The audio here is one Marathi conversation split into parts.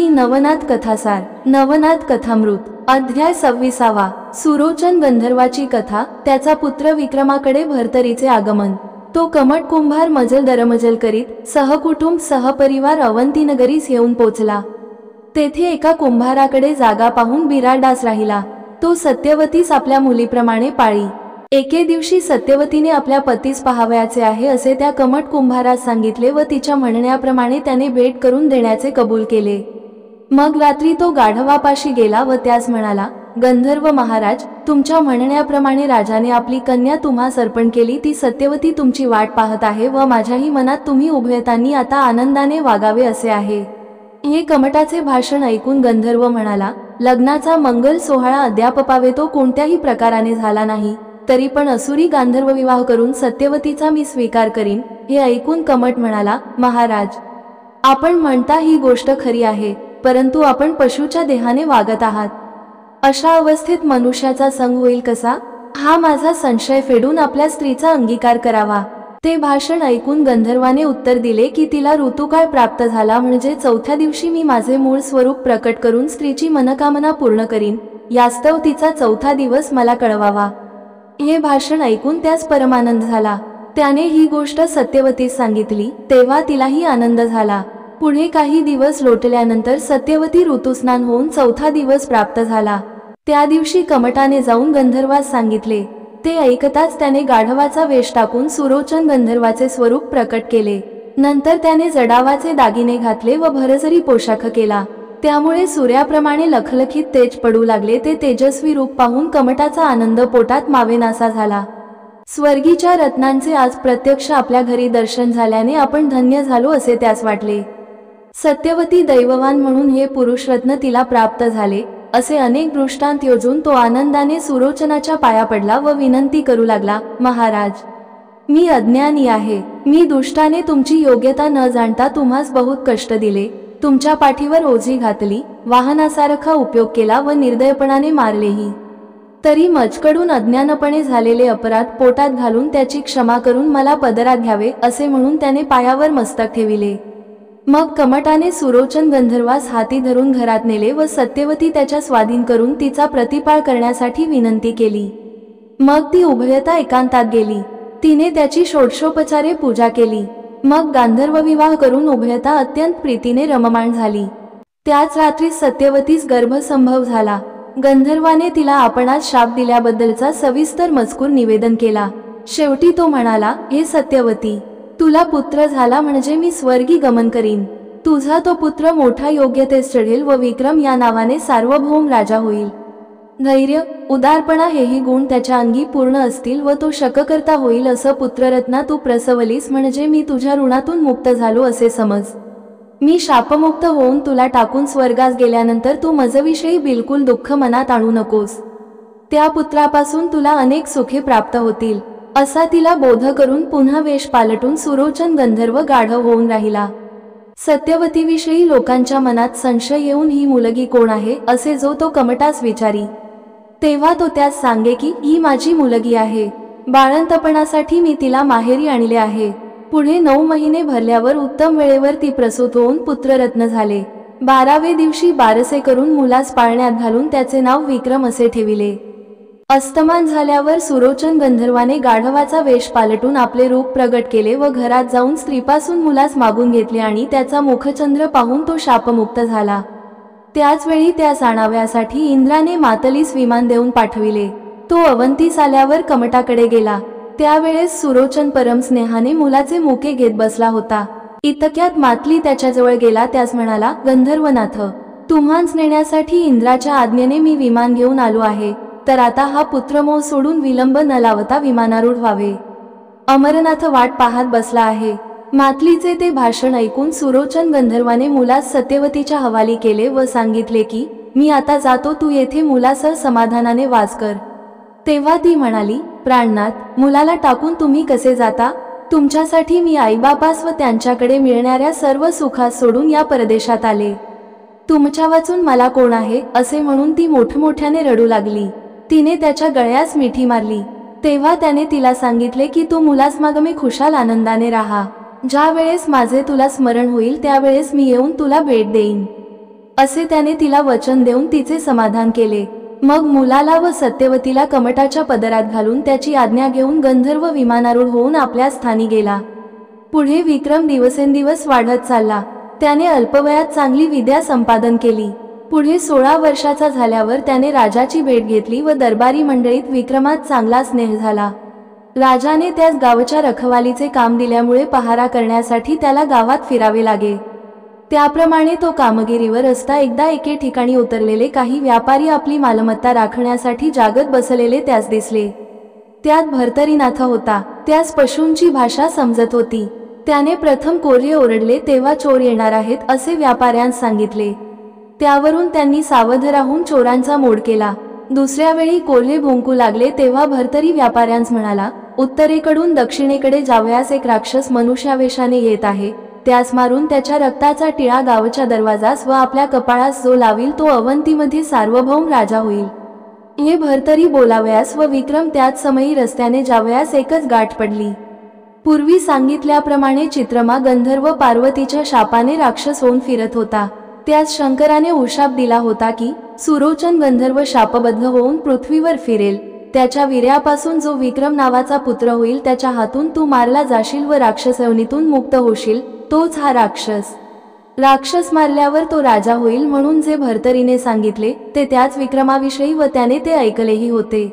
नवनाथ कथासार नवनाथ कथामृत अध्याय 26. सुरोचन गंधर्वाची कथा. त्याचा पुत्र विक्रमाकडे भर्तरीचे आगमन. तो कमट कुंभार मजल दरमजल करीत सहकुटुंब सहपरिवार अवंती नगरीस येऊन पोचला. तेथे एका कुंभाराकडे जागा पाहून बिराडास राहिला. तो सत्यवतीस आपल्या मुलीप्रमाणे पाळी. एके दिवशी सत्यवतीने आपल्या पतीस पाहावयाचे आहे असे त्या कमट कुंभारास सांगितले व तिच्या म्हणण्याप्रमाणे त्याने भेट करून देण्याचे कबूल केले. मग रात्री तो गाढवापाशी गेला व त्यास म्हणाला, गंधर्व महाराज, तुमच्या म्हणण्याप्रमाणे राजाने आपली कन्या तुम्हास अर्पण केली. ती सत्यवती तुमची वाट पाहत आहे व माझ्याही मनात तुम्ही उभयतांनी आता आनंदाने वागावे असे आहे. हे कमटाचे भाषण ऐकून गंधर्व म्हणाला, लग्नाचा मंगल सोहळा अद्याप पावे तो कोणत्याही प्रकाराने झाला नाही, तरी पण असुरी गांधर्व विवाह करून सत्यवतीचा मी स्वीकार करीन. हे ऐकून कमट म्हणाला, महाराज, आपण म्हणता ही गोष्ट खरी आहे, परंतु आपण पशुच्या देहाने वागत आहात. अशा अवस्थेत मनुष्याचा संग होईल कसा? हा माझा संशय फेडून आपल्या स्त्रीचा अंगीकार करावा. ते भाषण ऐकून गंधर्वाने उत्तर दिले की तिला ऋतुकाळ प्राप्त झाला म्हणजे चौथ्या दिवशी मी माझे मूळ स्वरूप प्रकट करून स्त्रीची मनकामना पूर्ण करीन. यास्तव तिचा चौथा दिवस मला कळवावा. हे भाषण ऐकून त्यास परमानंद झाला. त्याने ही गोष्ट सत्यवतीस सांगितली. तेव्हा तिलाही आनंद झाला. पुढे काही दिवस लोटल्यानंतर सत्यवती ऋतुस्नान होऊन चौथा दिवस प्राप्त झाला. त्या दिवशी कमटाने जाऊन गंधर्वास सांगितले. ते ऐकताच त्याने गाढवाचा वेश टाकून सुरोचन गंधर्वाचे स्वरूप प्रकट केले. नंतर त्याने जडावाचे दागिने घातले व भरजरी पोशाख केला. त्यामुळे सूर्याप्रमाणे लखलखीत तेज पडू लागले. ते तेजस्वी रूप पाहून कमटाचा आनंद पोटात मावेनासा झाला. स्वर्गीच्या रत्नांचे आज प्रत्यक्ष आपल्या घरी दर्शन झाल्याने आपण धन्य झालो असे त्यास वाटले. सत्यवती दैववान म्हणून हे पुरुषरत्न तिला प्राप्त झाले असे अनेक दृष्टांत योजून तो आनंदाने सुरोचनाच्या पाया पडला व विनंती करू लागला, महाराज, मी अज्ञानी आहे. मी दुष्टाने तुमची योग्यता न जाणता तुम्हास बहुत कष्ट दिले. तुमच्या पाठीवर ओझी घातली, वाहनासारखा उपयोग केला व निर्दयपणाने मारलेही. तरी मजकडून अज्ञानपणे झालेले अपराध पोटात घालून त्याची क्षमा करून मला पदरात घ्यावे असे म्हणून त्याने पायावर मस्तक ठेविले. मग कमटाने सुरोचन गंधर्वास हाती धरून घरात नेले व सत्यवती त्याच्या स्वाधीन करून तिचा प्रतिपाळ करण्यासाठी विनंती केली. मग ती उभयता एकांतात गेली. तिने त्याची षोडशोपचारे पूजा केली. मग गांधर्व विवाह करून उभयता अत्यंत प्रीतीने रममाण झाली. त्याच रात्री सत्यवतीस गर्भसंभव झाला. गंधर्वाने तिला आपणास शाप दिल्याबद्दलचा सविस्तर मजकूर निवेदन केला. शेवटी तो म्हणाला, हे सत्यवती, तुला पुत्र झाला म्हणजे मी स्वर्गी गमन करीन. तुझा तो पुत्र मोठा योग्यतेस चढेल व विक्रम या नावाने सार्वभौम राजा होईल. धैर्य, उदारपणा हेही गुण त्याच्या अंगी पूर्ण असतील व तो शककर्ता होईल. असं पुत्ररत्ना तू प्रसवलीस म्हणजे मी तुझ्या ऋणातून मुक्त झालो असे समज. मी शापमुक्त होऊन तुला टाकून स्वर्गास गेल्यानंतर तू माझविषयी बिलकुल दुःख मनात आणू नकोस. त्या पुत्रापासून तुला अनेक सुखे प्राप्त होतील. असा तिला बोध करून पुन्हा वेश पालटून सुरोचन गंधर्व गाढव होऊन राहिला. सत्यवतीविषयी लोकांच्या मनात संशय येऊन ही मुलगी कोण आहे असे जो तो कमटास विचारी. तेव्हा तो त्यास सांगे की ही माझी मुलगी आहे. बाळंतपणासाठी मी तिला माहेरी आणले आहे. पुढे 9 महिने भरल्यावर उत्तम वेळेवर ती प्रसूत होऊन पुत्ररत्न झाले. 12वे दिवशी बारसे करून मुलास पाळण्यात घालून त्याचे नाव विक्रम असे ठेविले. अस्तमान झाल्यावर सुरोचन गंधर्वाने गाढवाचा वेश पालटून आपले रूप प्रगट केले व घरात जाऊन स्त्रीपासून मुलास मागून घेतले आणि त्याचा मुखचंद्र पाहून तो शापमुक्त झाला. त्याच वेळी त्यास आणाव्यासाठी इंद्राने मातलीस विमान देऊन पाठविले. तो अवंतीस आल्यावर कमटाकडे गेला. त्यावेळेस सुरोचन परम स्नेहाने मुलाचे मुके घेत बसला होता. इतक्यात मातली त्याच्याजवळ गेला. त्यास म्हणाला, गंधर्वनाथ, तुम्हास नेण्यासाठी इंद्राच्या आज्ञेने मी विमान घेऊन आलो आहे. तर आता हा पुत्रमोह सोडून विलंब न लावता विमानारूढ व्हावे. अमरनाथ वाट पाहत बसला आहे. मातलीचे ते भाषण ऐकून सुरोचन गंधर्वाने मुलास सत्यवतीच्या हवाली केले व सांगितले की मी आता जातो, तू येथे मुलासह समाधानाने वास कर. तेव्हा ती म्हणाली, प्राणनाथ, मुलाला टाकून तुम्ही कसे जाता? तुमच्यासाठी मी आईबापास व त्यांच्याकडे मिळणाऱ्या सर्व सुखास सोडून या परदेशात आले. तुमच्या वाचून मला कोण आहे असे म्हणून ती मोठमोठ्याने रडू लागली. तिने त्याच्या गळ्यास मिठी मारली. तेव्हा त्याने तिला सांगितले की तू मुलास मागमे खुशाल आनंदाने राहा. ज्या वेळेस माझे तुला स्मरण होईल त्यावेळेस मी येऊन तुला भेट देईन. असे त्याने तिला वचन देऊन तिचे समाधान केले। मग मुलाला व सत्यवतीला कमटाच्या पदरात घालून त्याची आज्ञा घेऊन गंधर्व विमानारूढ होऊन आपल्या स्थानी गेला। पुढे विक्रम दिवसेंदिवस वाढत चालला। त्याने अल्पवयात चांगली विद्या संपादन केली। पुढे 16 वर्षाचा झाल्यावर त्याने राजाची भेट घेतली व दरबारी मंडळीत विक्रमात चांगला स्नेह झाला। राजाने त्यास गावच्या रखवालीचे काम दिल्यामुळे पहारा करण्यासाठी त्याला गावात फिरावे लागे। त्याप्रमाणे तो कामगिरीवर असता एकदा एके ठिकाणी उतरलेले काही व्यापारी आपली मालमत्ता राखण्यासाठी जागत बसलेले त्यास दिसले। त्यात भर्तरीनाथ होता। त्यास पशूंची भाषा समजत होती। त्याने प्रथम कोल्हे ओरडले तेव्हा चोर येणार आहेत असे व्यापाऱ्यांस सांगितले। त्यावरून त्यांनी सावध राहून चोरांचा मोड केला। दुसऱ्या वेळी कोल्हे भुंकू लागले तेव्हा भर्तरी व्यापाऱ्यांस म्हणाला, उत्तरेकडून दक्षिणेकडे जावयास एक राक्षस मनुष्यावेशाने येत आहे। त्यास मारून त्याच्या रक्ताचा टिळा गावच्या दरवाजास व आपल्या कपाळास जो लावील तो अवंतीमध्ये सार्वभौम राजा होईल। हे भर्तरी बोलावयास व विक्रम त्याच समयी रस्त्याने जावयास एकच गाठ पडली। पूर्वी सांगितल्याप्रमाणे चित्रमा गंधर्व पार्वतीच्या शापाने राक्षस होऊन फिरत होता। त्यास शंकराने उशाप दिला होता की सुरोचन गंधर्व शापबद्ध होऊन पृथ्वीवर फिरेल। त्याच्या वीर्यापासून जो विक्रम नावाचा पुत्र होईल त्याच्या हातून तू मारला जाशील व राक्षसयोनीतून मुक्त होशील, तोच हा राक्षस। राक्षस मारल्यावर तो राजा होईल म्हणून जे भर्तरीने सांगितले ते त्याच विक्रमाविषयी व त्याने ते ऐकलेही होते।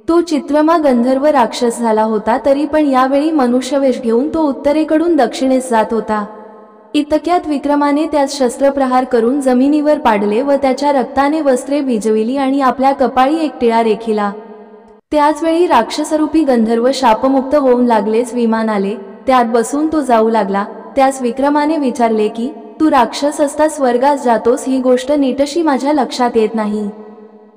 तो चित्रमा गंधर्व राक्षस झाला होता तरी पण यावेळी मनुष्यवेश घेऊन तो उत्तरेकडून दक्षिणेस जात होता। इतक्यात विक्रमाने त्यास शस्त्रप्रहार करून जमिनीवर पाडले व त्याच्या रक्ताने वस्त्रे भिजविली आणि आपल्या कपाळी एक टिळा रेखिला। त्याचवेळी राक्षसरूपी गंधर्व शापमुक्त होऊन लागलेच विमान आले। त्यात बसून तो जाऊ लागला। त्यास विक्रमाने विचारले की तू राक्षस असता स्वर्गास जातोस ही गोष्ट नीटशी माझ्या लक्षात येत नाही।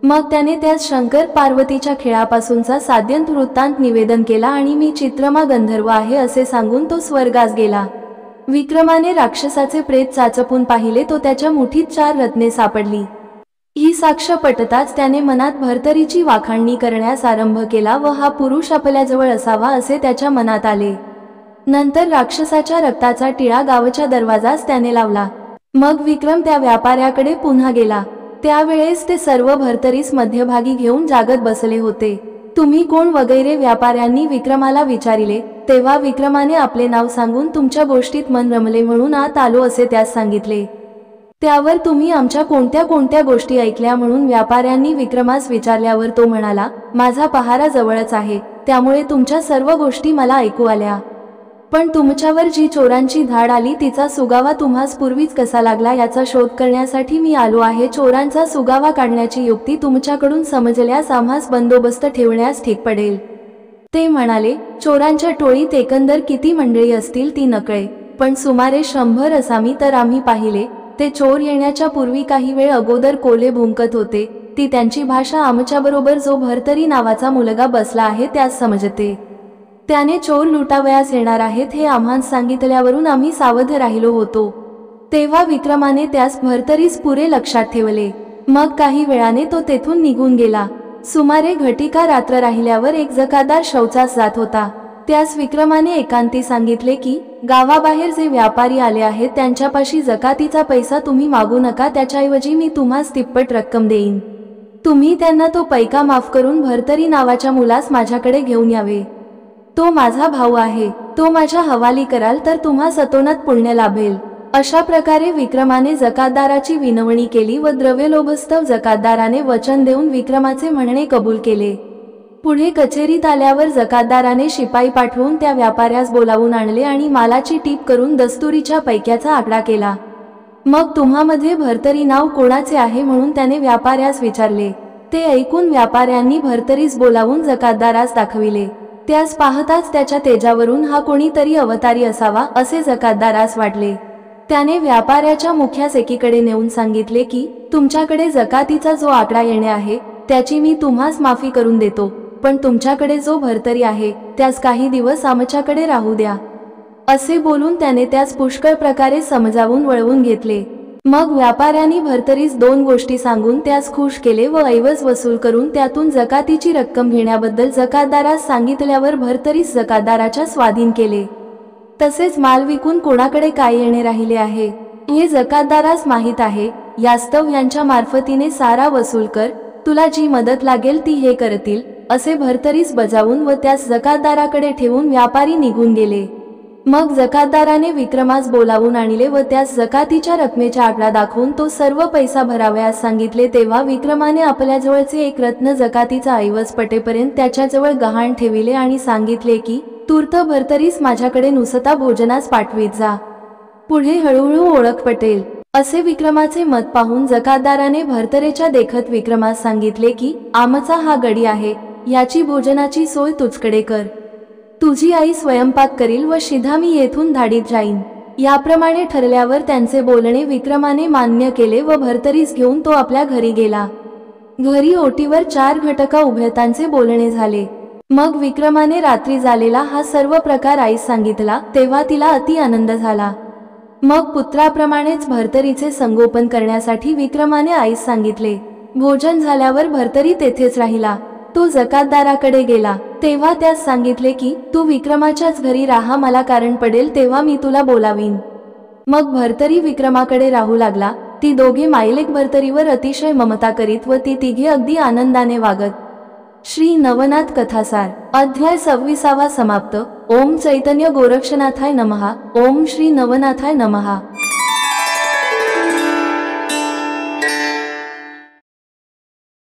मग त्याने त्यास शंकर पार्वतीच्या खेळापासूनचा साध्यंत वृत्तांत निवेदन केला आणि मी चित्रमा गंधर्व आहे असे सांगून तो स्वर्गास गेला। विक्रमाने राक्षसाचे प्रेत चाचपून पाहिले तो त्याच्या मुठीत 4 रत्ने सापडली। ही साक्ष पटताच त्याने मनात भर्तरीची वाखाणणी करण्यास आरंभ केला व हा पुरुष आपल्याजवळ असावा असे त्याच्या मनात आले। नंतर राक्षसाच्या रक्ताचा टिळा गावच्या दरवाजास त्याने लावला। मग विक्रम त्या व्यापाऱ्याकडे पुन्हा गेला। त्यावेळेस ते सर्व भर्तरीस मध्यभागी घेऊन जागत बसले होते। तुम्ही कोण वगैरे व्यापाऱ्यांनी विक्रमाला विचारिले तेव्हा विक्रमाने आपले नाव सांगून तुमच्या गोष्टीत मन रमले म्हणून आत आलो असे त्यास सांगितले। त्यावर तुम्ही आमच्या कोणत्या कोणत्या गोष्टी ऐकल्या म्हणून व्यापाऱ्यांनी विक्रमास विचारल्यावर तो म्हणाला, माझा पहारा जवळच आहे त्यामुळे तुमच्या सर्व गोष्टी मला ऐकू आल्या। पण तुमच्यावर जी चोरांची धाड आली तिचा सुगावा तुम्हास पूर्वीच कसा लागला याचा शोध करण्यासाठी मी आलो आहे। चोरांचा सुगावा काढण्याची युक्ती तुमच्याकडून समजल्यास आम्हास बंदोबस्त ठेवण्यास ठीक पडेल। ते म्हणाले, चोरांच्या टोळीत एकंदर किती मंडळी असतील ती नकळे, पण सुमारे 100 असामी तर आम्ही पाहिले। ते चोर येण्याच्या पूर्वी काही वेळ अगोदर कोल्हे भुंकत होते। ती त्यांची भाषा आमच्याबरोबर जो भर्तरी नावाचा मुलगा बसला आहे त्यास समजते। त्याने चोर लुटावयास येणार आहेत हे आम्हास सांगितल्यावरून आम्ही सावध राहिलो होतो। तेव्हा विक्रमाने त्यास भर्तरीस पुरे लक्षात ठेवले। मग काही वेळाने तो तेथून निघून गेला। सुमारे घटिका रात्र राहिल्यावर एक जकादार शौचास जात होता। त्यास विक्रमाने एकांती सांगितले की गावाबाहेर जे व्यापारी आले आहेत त्यांच्यापाशी जकातीचा पैसा तुम्ही मागू नका, त्याच्याऐवजी मी तुम्हास तिप्पट रक्कम देईन। तुम्ही त्यांना तो पैका माफ करून भर्तरी नावाच्या मुलास माझ्याकडे घेऊन यावे। तो माझा भाऊ आहे, तो माझ्या हवाली कराल तर तुम्हास अतोनात पुण्य लाभेल। अशा प्रकारे विक्रमाने जकातदाराची विनवणी केली व द्रव्यलोभस्तव जकातदाराने वचन देऊन विक्रमाचे म्हणणे कबूल केले। पुढे कचेरीत आल्यावर जकातदाराने शिपाई पाठवून त्या व्यापाऱ्यास बोलावून आणले आणि मालाची टीप करून दस्तुरीच्या पैक्याचा आकडा केला। मग तुम्हामध्ये भर्तरी नाव कोणाचे आहे म्हणून त्याने व्यापाऱ्यास विचारले। ते ऐकून व्यापाऱ्यांनी भर्तरीस बोलावून जकातदारास दाखविले। त्यास पाहताच त्याच्या तेजावरून हा कोणीतरी अवतारी असावा असे जकातदारास वाटले। त्याने व्यापाऱ्याच्या मुख्यास एकीकडे नेऊन सांगितले की तुमच्याकडे जकातीचा जो आकडा येणे आहे त्याची मी तुम्हास माफी करून देतो, पण तुमच्याकडे जो भर्तरी आहे त्यास काही दिवस आमच्याकडे राहू द्या। असे बोलून त्याने त्यास पुष्कळ प्रकारे समजावून वळवून घेतले। मग व्यापाऱ्यांनी भर्तरीस 2 गोष्टी सांगून त्यास खुश केले व ऐवज वसूल करून त्यातून जकातीची रक्कम घेण्याबद्दल जकातदारास सांगितल्यावर भर्तरीस जकातदाराच्या स्वाधीन केले। तसेच माल विकून कोणाकडे काय येणे राहिले आहे हे जकातदारास माहीत आहे। यास्तव यांच्या मार्फतीने सारा वसूल कर, तुला जी मदत लागेल ती हे करतील, असे भरतरीस बजावून व त्यास जकातदाराकडे ठेवून व्यापारी निघून गेले। मग जकातदाराने विक्रमास बोलावून आणले व त्यास जकातीच्या रकमेचा आकडा दाखवून तो सर्व पैसा भरावयास सांगितले। तेव्हा विक्रमाने आपल्याजवळचे एक रत्न जकातीचा ऐवज पटेपर्यंत त्याच्याजवळ गहाण ठेविले आणि सांगितले की, तूर्त भरतरीस माझ्याकडे नुसता भोजनास पाठवीत जा, पुढे हळूहळू ओळख पटेल। असे विक्रमाचे मत पाहून जकातदाराने भरतरेच्या देखत विक्रमास सांगितले की, आमचा हा गडी आहे, याची भोजनाची सोय तुझकडे कर, तुझी आई स्वयंपाक करील व शिधा मी येथून धाडीत जाईन। याप्रमाणे ठरल्यावर त्यांचे बोलणे विक्रमाने मान्य केले व भरतरीस घेऊन तो आपल्या घरी गेला। घरी ओटीवर 4 घटका उभयतांचे बोलणे झाले। मग विक्रमाने रात्री झालेला हा सर्व प्रकार आईस सांगितला, तेव्हा तिला अति आनंद झाला। मग पुत्राप्रमाणेच भरतरीचे संगोपन करण्यासाठी विक्रमाने आईस सांगितले। भोजन झाल्यावर भरतरी तेथेच राहिला। तो जकातदाराकडे गेला, तेव्हा त्यास सांगितले की, तू विक्रमाच्याच घरी राहा, मला कारण पडेल तेव्हा मी तुला बोलावीन। मग भरतरी विक्रमाकडे राहू लागला। ती दोघे मायलेक भरतरीवर अतिशय ममता करीत व ती तिघे अगदी आनंदाने वागत। श्री नवनाथ कथासार अध्याय 26 समाप्त। ओम चैतन्य गोरक्षनाथाय नमः। ओम श्री नवनाथाय नमः।